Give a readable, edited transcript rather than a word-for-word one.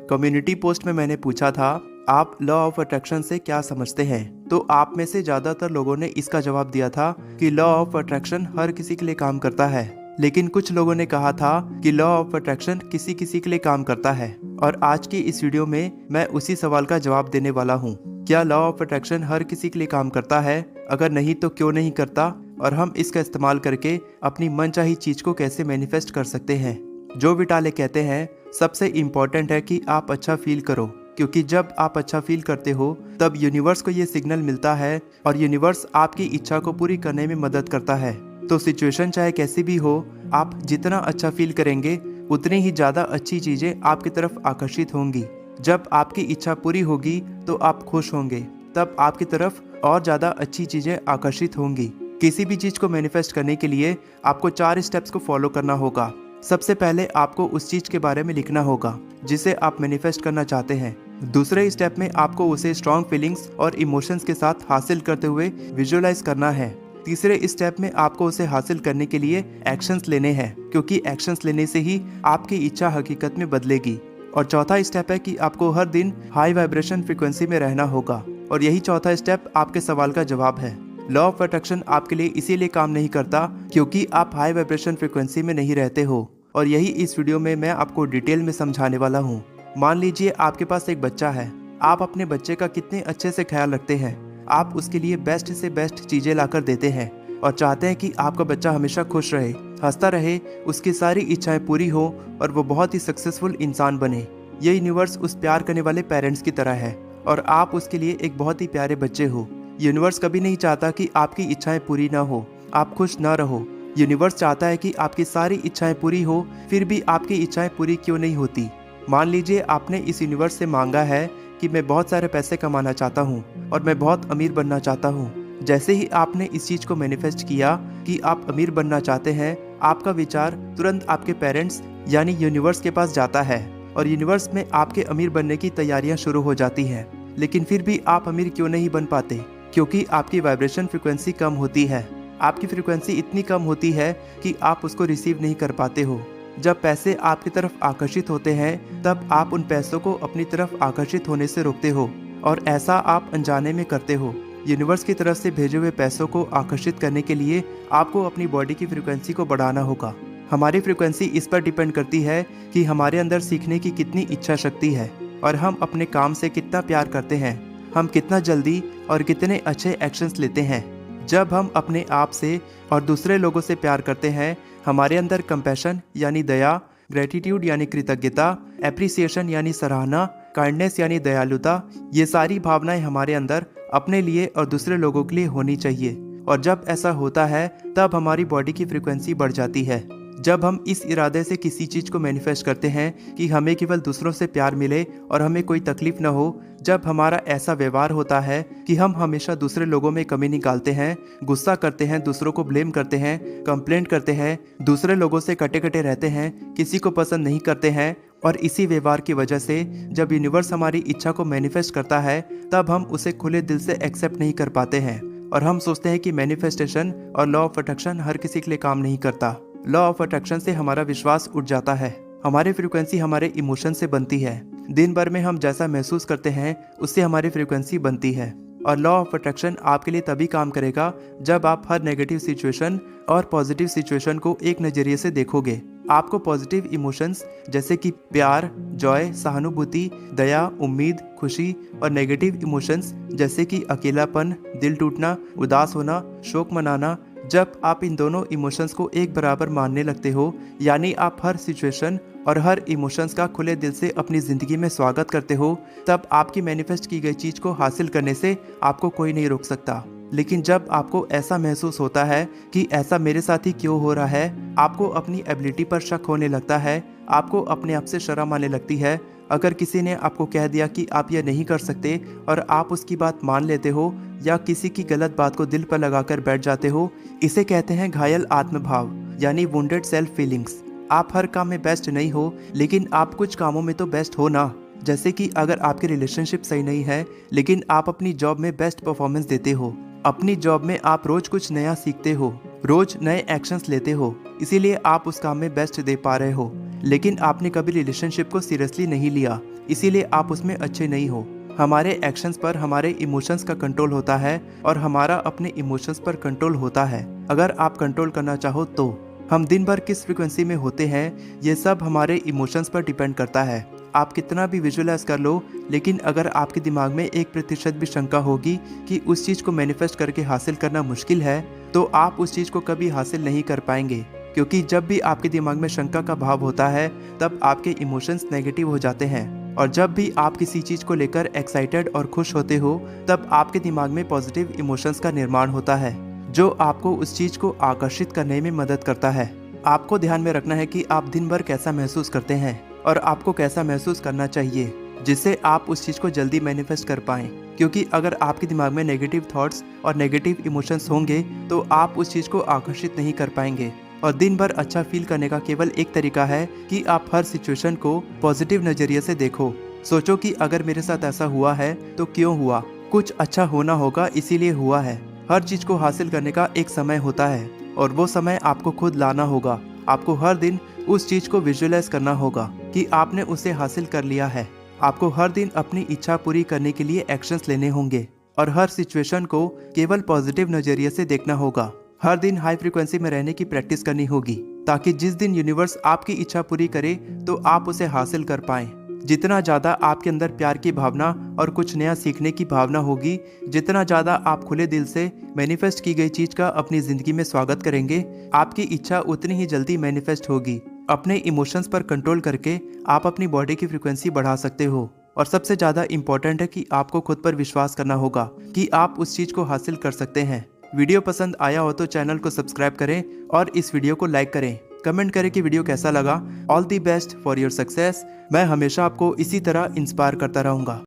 Community post में मैंने पूछा था, आप लॉ ऑफ अट्रैक्शन से क्या समझते हैं? तो आप में से ज्यादातर लोगों ने इसका जवाब दिया था कि लॉ ऑफ अट्रैक्शन हर किसी के लिए काम करता है। लेकिन कुछ लोगों ने कहा था कि लॉ ऑफ अट्रैक्शन किसी किसी के लिए काम करता है। और आज की इस वीडियो में मैं उसी सवाल का जवाब देने वाला हूँ। क्या लॉ ऑफ अट्रैक्शन हर किसी के लिए काम करता है? अगर नहीं तो क्यों नहीं करता? और हम इसका इस्तेमाल करके अपनी मनचाही चीज को कैसे मैनिफेस्ट कर सकते हैं? जो विटाले कहते हैं, सबसे इम्पोर्टेंट है कि आप अच्छा फील करो, क्योंकि जब आप अच्छा फील करते हो तब यूनिवर्स को ये सिग्नल मिलता है और यूनिवर्स आपकी इच्छा को पूरी करने में मदद करता है। तो सिचुएशन चाहे कैसी भी हो, आप जितना अच्छा फील करेंगे उतनी ही ज़्यादा अच्छी चीज़ें आपकी तरफ आकर्षित होंगी। जब आपकी इच्छा पूरी होगी तो आप खुश होंगे, तब आपकी तरफ और ज़्यादा अच्छी चीज़ें आकर्षित होंगी। किसी भी चीज़ को मैनिफेस्ट करने के लिए आपको 4 स्टेप्स को फॉलो करना होगा। सबसे पहले आपको उस चीज के बारे में लिखना होगा जिसे आप मैनिफेस्ट करना चाहते हैं। दूसरे स्टेप में आपको उसे स्ट्रॉन्ग फीलिंग्स और इमोशंस के साथ हासिल करते हुए विजुअलाइज करना है। तीसरे स्टेप में आपको उसे हासिल करने के लिए एक्शंस लेने हैं, क्योंकि एक्शंस लेने से ही आपकी इच्छा हकीकत में बदलेगी। और चौथा स्टेप है कि आपको हर दिन हाई वाइब्रेशन फ्रिक्वेंसी में रहना होगा। और यही चौथा स्टेप आपके सवाल का जवाब है। लॉ ऑफ अट्रैक्शन आपके लिए इसीलिए काम नहीं करता क्योंकि आप हाई वाइब्रेशन फ्रिक्वेंसी में नहीं रहते हो। और यही इस वीडियो में मैं आपको डिटेल में समझाने वाला हूँ। मान लीजिए आपके पास एक बच्चा है। आप अपने बच्चे का कितने अच्छे से ख्याल रखते हैं। आप उसके लिए बेस्ट से बेस्ट चीजें लाकर देते हैं और चाहते हैं कि आपका बच्चा हमेशा खुश रहे, हंसता रहे, उसकी सारी इच्छाएं पूरी हो और वो बहुत ही सक्सेसफुल इंसान बने। ये यूनिवर्स उस प्यार करने वाले पेरेंट्स की तरह है और आप उसके लिए एक बहुत ही प्यारे बच्चे हो। यूनिवर्स कभी नहीं चाहता कि आपकी इच्छाएं पूरी ना हो, आप खुश ना रहो। यूनिवर्स चाहता है कि आपकी सारी इच्छाएं पूरी हो, फिर भी आपकी इच्छाएं पूरी क्यों नहीं होती? मान लीजिए आपने इस यूनिवर्स से मांगा है कि मैं बहुत सारे पैसे कमाना चाहता हूँ और मैं बहुत अमीर बनना चाहता हूँ। जैसे ही आपने इस चीज को मैनिफेस्ट किया कि आप अमीर बनना चाहते हैं, आपका विचार तुरंत आपके पेरेंट्स यानी यूनिवर्स के पास जाता है और यूनिवर्स में आपके अमीर बनने की तैयारियां शुरू हो जाती हैं। लेकिन फिर भी आप अमीर क्यों नहीं बन पाते? क्योंकि आपकी वाइब्रेशन फ्रिक्वेंसी कम होती है। आपकी फ्रिक्वेंसी इतनी कम होती है कि आप उसको रिसीव नहीं कर पाते हो। जब पैसे आपकी तरफ आकर्षित होते हैं तब आप उन पैसों को अपनी तरफ आकर्षित होने से रोकते हो और ऐसा आप अनजाने में करते हो। यूनिवर्स की तरफ से भेजे हुए पैसों को आकर्षित करने के लिए आपको अपनी बॉडी की फ्रिक्वेंसी को बढ़ाना होगा। हमारी फ्रिक्वेंसी इस पर डिपेंड करती है कि हमारे अंदर सीखने की कितनी इच्छा शक्ति है और हम अपने काम से कितना प्यार करते हैं, हम कितना जल्दी और कितने अच्छे एक्शंस लेते हैं। जब हम अपने आप से और दूसरे लोगों से प्यार करते हैं, हमारे अंदर कंपैशन यानी दया, ग्रेटिट्यूड यानी कृतज्ञता, एप्रिसिएशन यानी सराहना, काइंडनेस यानी दयालुता, ये सारी भावनाएं हमारे अंदर अपने लिए और दूसरे लोगों के लिए होनी चाहिए। और जब ऐसा होता है तब हमारी बॉडी की फ्रिक्वेंसी बढ़ जाती है। जब हम इस इरादे से किसी चीज को मैनिफेस्ट करते हैं कि हमें केवल दूसरों से प्यार मिले और हमें कोई तकलीफ न हो, जब हमारा ऐसा व्यवहार होता है कि हम हमेशा दूसरे लोगों में कमी निकालते हैं, गुस्सा करते हैं, दूसरों को ब्लेम करते हैं, कंप्लेंट करते हैं, दूसरे लोगों से कटे कटे रहते हैं, किसी को पसंद नहीं करते हैं, और इसी व्यवहार की वजह से जब यूनिवर्स हमारी इच्छा को मैनिफेस्ट करता है तब हम उसे खुले दिल से एक्सेप्ट नहीं कर पाते हैं और हम सोचते हैं कि मैनिफेस्टेशन और लॉ ऑफ अट्रैक्शन हर किसी के लिए काम नहीं करता। लॉ ऑफ अट्रैक्शन से हमारा विश्वास उठ जाता है। हमारी फ्रीक्वेंसी हमारे इमोशन से बनती है। दिन भर में हम जैसा महसूस करते हैं उससे हमारी फ्रीक्वेंसी बनती है। और लॉ ऑफ अट्रैक्शन आपके लिए तभी काम करेगा जब आप हर नेगेटिव सिचुएशन और पॉजिटिव सिचुएशन को एक नजरिए से देखोगे। आपको पॉजिटिव इमोशंस जैसे कि प्यार, जॉय, सहानुभूति, दया, उम्मीद, खुशी, और नेगेटिव इमोशंस जैसे कि अकेलापन, दिल टूटना, उदास होना, शोक मनाना, जब आप इन दोनों इमोशंस को एक बराबर मानने लगते हो, यानी आप हर सिचुएशन और हर इमोशंस का खुले दिल से अपनी ज़िंदगी में स्वागत करते हो, तब आपकी मैनिफेस्ट की गई चीज़ को हासिल करने से आपको कोई नहीं रोक सकता। लेकिन जब आपको ऐसा महसूस होता है कि ऐसा मेरे साथ ही क्यों हो रहा है, आपको अपनी एबिलिटी पर शक होने लगता है, आपको अपने आप से शर्म आने लगती है, अगर किसी ने आपको कह दिया कि आप यह नहीं कर सकते और आप उसकी बात मान लेते हो या किसी की गलत बात को दिल पर लगाकर बैठ जाते हो, इसे कहते हैं घायल आत्मभाव यानी वुंडेड सेल्फ फीलिंग्स। आप हर काम में बेस्ट नहीं हो, लेकिन आप कुछ कामों में तो बेस्ट हो ना। जैसे कि अगर आपकी रिलेशनशिप सही नहीं है लेकिन आप अपनी जॉब में बेस्ट परफॉर्मेंस देते हो, अपनी जॉब में आप रोज कुछ नया सीखते हो, रोज नए एक्शंस लेते हो, इसीलिए आप उस काम में बेस्ट दे पा रहे हो। लेकिन आपने कभी रिलेशनशिप को सीरियसली नहीं लिया, इसीलिए आप उसमें अच्छे नहीं हो। हमारे एक्शंस पर हमारे इमोशंस का कंट्रोल होता है और हमारा अपने इमोशंस पर कंट्रोल होता है। अगर आप कंट्रोल करना चाहो तो हम दिन भर किस फ्रिक्वेंसी में होते हैं, ये सब हमारे इमोशंस पर डिपेंड करता है। आप कितना भी विजुअलाइज कर लो, लेकिन अगर आपके दिमाग में 1% भी शंका होगी कि उस चीज़ को मैनिफेस्ट करके हासिल करना मुश्किल है, तो आप उस चीज़ को कभी हासिल नहीं कर पाएंगे। क्योंकि जब भी आपके दिमाग में शंका का भाव होता है, तब आपके इमोशंस नेगेटिव हो जाते हैं। और जब भी आप किसी चीज़ को लेकर एक्साइटेड और खुश होते हो, तब आपके दिमाग में पॉजिटिव इमोशंस का निर्माण होता है, जो आपको उस चीज़ को आकर्षित करने में मदद करता है। आपको ध्यान में रखना है कि आप दिन भर कैसा महसूस करते हैं और आपको कैसा महसूस करना चाहिए, जिससे आप उस चीज़ को जल्दी मैनिफेस्ट कर पाएं। क्योंकि अगर आपके दिमाग में नेगेटिव थॉट्स और नेगेटिव इमोशंस होंगे, तो आप उस चीज़ को आकर्षित नहीं कर पाएंगे। और दिन भर अच्छा फील करने का केवल एक तरीका है कि आप हर सिचुएशन को पॉजिटिव नज़रिए से देखो। सोचो कि अगर मेरे साथ ऐसा हुआ है तो क्यों हुआ, कुछ अच्छा होना होगा इसीलिए हुआ है। हर चीज़ को हासिल करने का एक समय होता है और वो समय आपको खुद लाना होगा। आपको हर दिन उस चीज़ को विजुअलाइज करना होगा कि आपने उसे हासिल कर लिया है। आपको हर दिन अपनी इच्छा पूरी करने के लिए एक्शंस लेने होंगे और हर सिचुएशन को केवल पॉजिटिव नज़रिए से देखना होगा। हर दिन हाई फ्रिक्वेंसी में रहने की प्रैक्टिस करनी होगी, ताकि जिस दिन यूनिवर्स आपकी इच्छा पूरी करे तो आप उसे हासिल कर पाएं। जितना ज़्यादा आपके अंदर प्यार की भावना और कुछ नया सीखने की भावना होगी, जितना ज़्यादा आप खुले दिल से मैनिफेस्ट की गई चीज़ का अपनी ज़िंदगी में स्वागत करेंगे, आपकी इच्छा उतनी ही जल्दी मैनिफेस्ट होगी। अपने इमोशंस पर कंट्रोल करके आप अपनी बॉडी की फ्रिक्वेंसी बढ़ा सकते हो। और सबसे ज़्यादा इम्पोर्टेंट है कि आपको खुद पर विश्वास करना होगा कि आप उस चीज़ को हासिल कर सकते हैं। वीडियो पसंद आया हो तो चैनल को सब्सक्राइब करें और इस वीडियो को लाइक करें। कमेंट करें कि वीडियो कैसा लगा। All the best for your success. मैं हमेशा आपको इसी तरह इंस्पायर करता रहूँगा।